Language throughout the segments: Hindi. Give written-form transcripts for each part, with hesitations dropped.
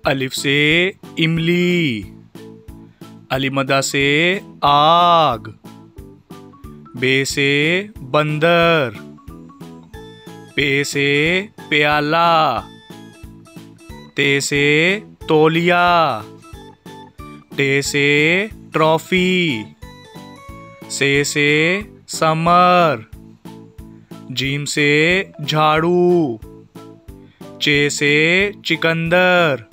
अलिफ से इमली, अलिमदा से आग, बे से बंदर, पे से प्याला, ते से तौलिया, टे से ट्रॉफी, से समर, जीम से झाड़ू, चे से चिकंदर,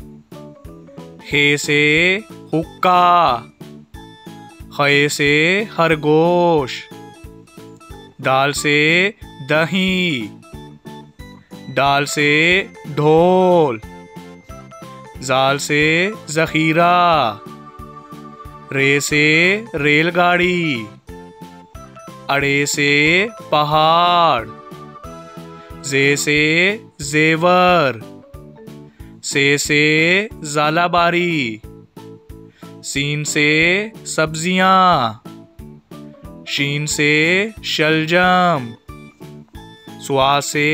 हे से हुक्का, खे से खरगोश, दाल से दही, दाल से ढोल, जाल से जखीरा, रे से रेलगाड़ी, अड़े से पहाड़, जे से जेवर, से जालाबारी, सीन से सब्जियां, शीन से शलजम, स्वा से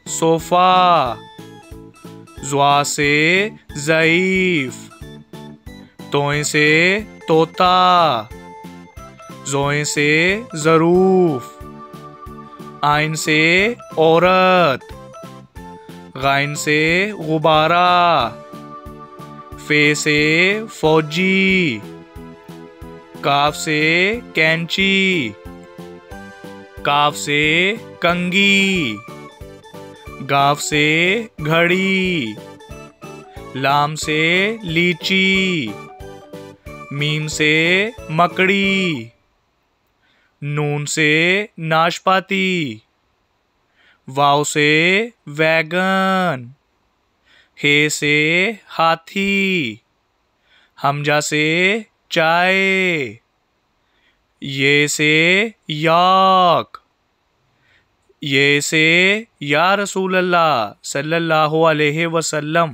सोफा, ज़्वा से ज़ईफ, तोए से तोता, ज़ोए से ज़रूफ, आइन से औरत, गाइन से गुब्बारा, फे से फौजी, काफ से कैंची, काफ से कंगी, गाफ से घड़ी, लाम से लीची, मीम से मकड़ी, नून से नाशपाती, वाव से वैगन, हे से हाथी, हमजा से चाय, ये से याक, ये से या रसूल अल्लाह सल्लल्लाहु अलैहि वसल्लम।